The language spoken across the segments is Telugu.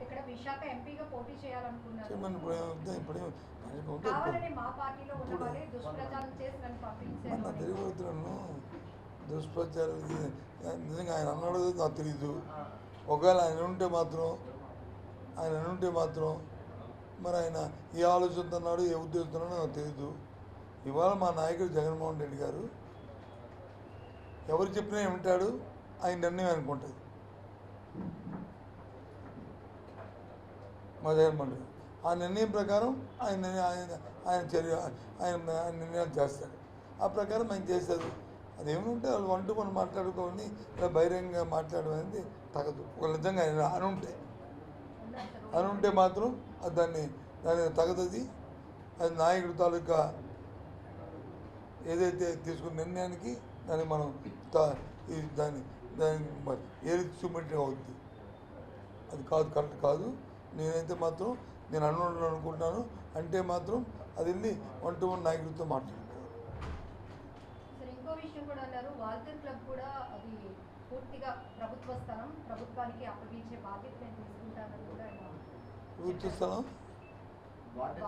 ఇక్కడ విశాఖ ఎంపీగా పోటీ చేయాలనుకున్నారు. దుష్ప్రచారం నిజంగా ఆయన అన్నాడు నాకు తెలీదు. ఒకవేళ ఆయన ఉంటే మాత్రం మరి ఆయన ఏ ఆలోచనతో అన్నాడు, ఏ ఉద్దేశంతో నాకు తెలీదు. ఇవాళ మా నాయకుడు జగన్మోహన్ రెడ్డి గారు ఎవరు చెప్పినా ఏమిటాడు, ఆయన నిర్ణయం అనుకుంటుంది. మా జగన్మోహన్ రెడ్డి ఆ నిర్ణయం ప్రకారం ఆయన చర్య నిర్ణయాలు చేస్తాడు. ఆ ప్రకారం ఆయన చేశారు. అదేమంటే వాళ్ళు వంటూ మనం మాట్లాడుకోని ఇలా బహిరంగంగా మాట్లాడడం అనేది తగదు. ఒక నిజంగా ఆయన అనుంటే మాత్రం దాన్ని తగదది. అది నాయకుడి తాలూకా ఏదైతే తీసుకున్న నిర్ణయానికి దాన్ని మనం దాన్ని ఏది చూపెట్టి అవుద్ది. అది కాదు, కరెక్ట్ కాదు. నేనైతే మాత్రం నేను అనుకుంటాను. అంటే మాత్రం అది వెళ్ళి వన్ టు వన్ నాయకుడితో మాట్లాడుకోవాలి. ఇంకో విషయం కూడా అన్నారు, వాల్తేర్ క్లబ్ కూడా అది పూర్తిగా ప్రభుత్వ స్థలం, ప్రభుత్వానికి అప్పగించే బాధ్యత నేను తీసుకుంటానని కూడా ప్రభుత్వ స్థలం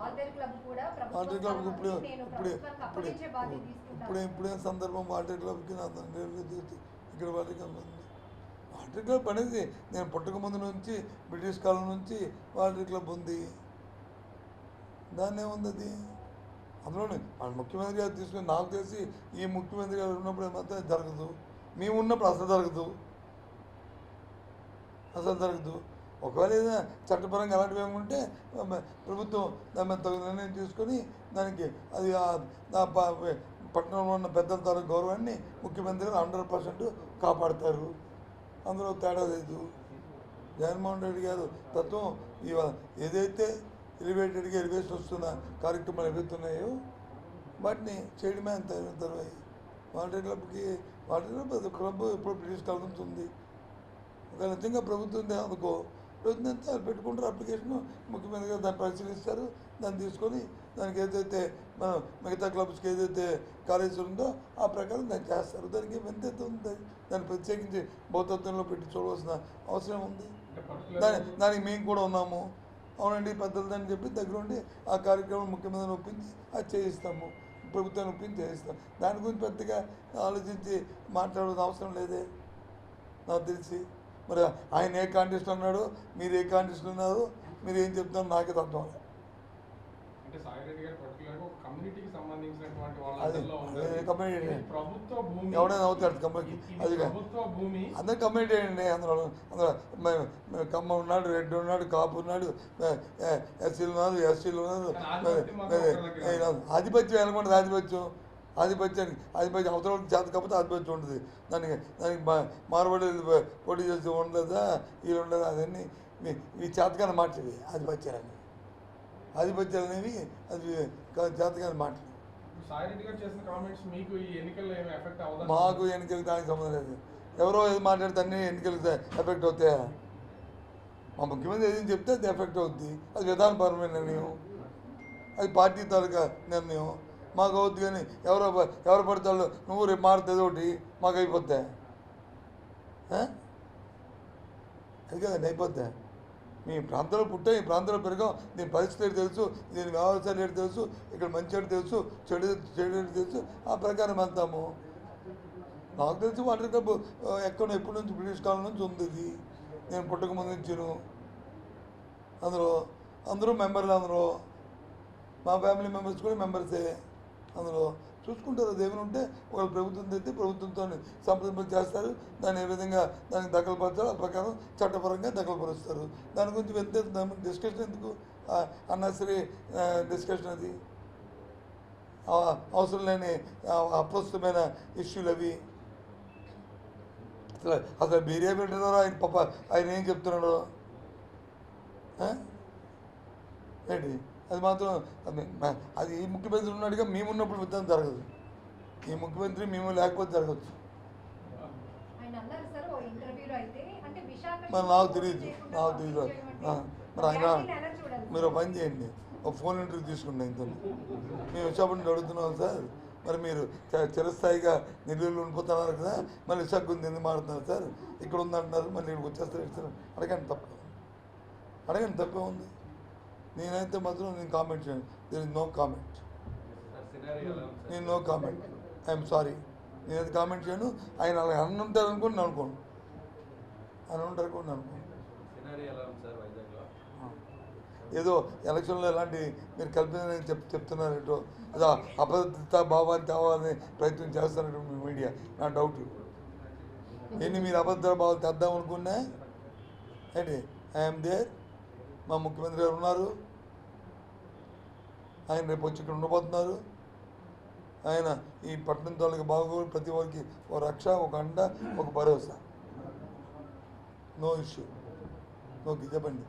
వాల్తేర్ క్లబ్ కూడా ఇప్పుడే సందర్భం వాల్తేర్ క్లబ్కి ఇక్కడ వాల్తేర్ క్లబ్ అనేది నేను పుట్టక ముందు నుంచి బ్రిటిష్ కాలం నుంచి వాల్తేర్ క్లబ్ ఉంది. దాన్ని ఏముంది అది అందులోనే వాళ్ళ ముఖ్యమంత్రి గారు తీసుకుని నాకు తెలిసి ఈ ముఖ్యమంత్రి గారు ఉన్నప్పుడు మాత్రం జరగదు. మేము ఉన్నప్పుడు అసలు జరగదు. ఒకవేళ ఏదైనా చట్టపరంగా అలాంటివి ఏముంటే ప్రభుత్వం దాని మీద తగిన నిర్ణయం తీసుకొని దానికి అది పట్టణంలో ఉన్న పెద్దల తరగతి గౌరవాన్ని ముఖ్యమంత్రి గారు 100% కాపాడతారు. అందులో తేడా లేదు. జగన్మోహన్ రెడ్డి గారు తత్వం ఏదైతే ఎలివేషన్ వస్తున్న కార్యక్రమాలు ఏవైతున్నాయో వాటిని చేయడమే అంత తర్వాయి. వాల్తేర్ క్లబ్ ఇప్పుడు బ్రిటిష్ కాలం నుంచి ఉంది. ఒకవేళ నిజంగా ప్రభుత్వం అనుకో, ప్రభుత్వం అంతా పెట్టుకుంటారు అప్లికేషన్, ముఖ్యమంత్రి గారు దాన్ని పరిశీలిస్తారు. దాన్ని తీసుకొని దానికి ఏదైతే మనం మిగతా క్లబ్స్కి ఏదైతే కార్యక్రమం ఉందో ఆ ప్రకారం దాన్ని చేస్తారు. దానికి ఎంతైతే ఉంది దాన్ని ప్రత్యేకించి భౌతత్వంలో పెట్టి చూడవలసిన అవసరం ఉంది. దానికి మేము కూడా ఉన్నాము. అవునండి పెద్దలదని చెప్పి దగ్గరుండి ఆ కార్యక్రమం ముఖ్యమంత్రిని ఒప్పించి అది చేయిస్తాము, ప్రభుత్వాన్ని ఒప్పించి చేయిస్తాం. దాని గురించి పెద్దగా ఆలోచించి మాట్లాడాల్సిన అవసరం లేదే నాకు తెలిసి. మరి ఆయన ఏ కాంటెస్ట్ అన్నాడు, మీరు ఏ కాంటెస్ట్ ఉన్నారు, మీరు ఏం చెప్తున్నారు నాకే అర్థం. ఎవడైనా అవుతాడు కమ్యూనిటీ, అది అందరు కమ్యూనిటీ అండి. అందులో కమ్మ ఉన్నాడు, రెడ్డి ఉన్నాడు, కాపు ఉన్నాడు, ఎస్సీలు ఉన్నారు, ఎస్టీలు ఉన్నారు. ఆధిపత్యం వెళ్ళకుండా ఆధిపత్యం అవతల చేత కాకపోతే ఆధిపత్యం ఉంటుంది. దానికి మారుబడి పోటీ చేసి ఉండదా, వీళ్ళు ఉండదా, అవన్నీ ఈ చేతకాని మాటలు ఆధిపత్యాలు అనేవి అది చేతకాని మాటలు. మాకు ఎన్నికలకు దానికి సంబంధం లేదు. ఎవరో ఏది మాట్లాడితే అన్నీ ఎన్నికలకు ఎఫెక్ట్ అవుతాయా? మా ముఖ్యమంత్రి ఏదైనా చెప్తే అది ఎఫెక్ట్ అవుద్ది. అది విధానపరమైన నిర్ణయం, అది పార్టీ తాలూకా నిర్ణయం. మాకు అవుద్ది. కానీ ఎవరు పడతాడు నువ్వు రేపు మారుతుంది ఒకటి మాకు అయిపోద్దా? అది కదండి అయిపోద్దా? మీ ప్రాంతంలో పుట్టాం, ఈ ప్రాంతంలో పెరిగాం, దీని పరిస్థితి ఏంటి తెలుసు, దీని వ్యవసాయాలు ఏంటి తెలుసు, ఇక్కడ మంచి ఏంటి తెలుసు, చెడు ఏంటి తెలుసు. ఆ ప్రకారం వెళ్తాము. నాకు తెలిసి వాటర్ క్లబ్ ఎక్కడో ఎప్పటి నుంచి బ్రిటిష్ కాలం నుంచి ఉంది. ఇది నేను పుట్టక ముందు నుంచిను. అందరూ మెంబర్లు, అందరూ మా ఫ్యామిలీ మెంబర్స్ కూడా మెంబర్సే. అందులో చూసుకుంటారు. అది ఏమైనా ఉంటే ఒకవేళ ప్రభుత్వం తెస్తే ప్రభుత్వంతో సంప్రదింపులు చేస్తారు. దాన్ని ఏ విధంగా దానికి దఖలుపరచాలో ఆ ప్రకారం చట్టపరంగా దఖలుపరుస్తారు. దాని గురించి డిస్కషన్ ఎందుకు, అన్నెసరీ డిస్కషన్. అది అవసరం లేని అప్రస్తుతమైన ఇష్యూలు అవి. అసలు మీరే పెట్టినారో ఆయన పాప ఆయన ఏం చెప్తున్నాడో ఏంటి? అది మాత్రం అది ఈ ముఖ్యమంత్రి ఉన్నాడుగా, మేము ఉన్నప్పుడు విధానం జరగదు. ఈ ముఖ్యమంత్రి మేము లేకపోతే జరగచ్చు. మరి నాకు తెలియదు. మరి ఆయన మీరు పని చేయండి, ఒక ఫోన్ ఇంటర్వ్యూ తీసుకుంటాం. ఇంత మేము విశాఖపట్నం అడుగుతున్నాం సార్, మరి మీరు చిరస్థాయిగా నెల్లూరులో ఉండిపోతున్నారు కదా, మళ్ళీ విశాఖ ఎందుకు మారుతున్నారు సార్, ఇక్కడ ఉందంటున్నారు, మళ్ళీ ఇక్కడికి వచ్చేస్తారు ఇస్తారు. అడగండి తప్పే ఉంది, అడగండి తప్పే ఉంది. నేనైతే మాత్రం నేను కామెంట్ చేయను. దేర్ ఇస్ నో కామెంట్, నేను నో కామెంట్, ఐఎమ్ సారీ. నేనైతే కామెంట్ చేయను. ఆయన అలా అన్న ఉంటారు అనుకోండి, నేను అనుకోను, అని ఉంటారు అనుకోండి, అనుకోను. ఏదో ఎలక్షన్లో ఎలాంటి మీరు కల్పించని చెప్తున్నారేటో, ఏదో అభద్రతా భావాన్ని తేవాలని ప్రయత్నం చేస్తున్నట్టు మీ మీడియా, నా డౌట్. ఎన్ని మీరు అభద్ర భావాలు తెద్దాం అనుకున్నా ఏంటి, ఐఎమ్ దేర్. మా ముఖ్యమంత్రి గారు ఉన్నారు, ఆయన రేపు వచ్చి ఇక్కడ ఉండబోతున్నారు. ఆయన ఈ పట్టణం తోళ్ళకి బాగోలు, ప్రతి ఒక్కరికి ఒక రక్ష, ఒక అండ, ఒక భరోసా. No issue. ఓకే, చెప్పండి.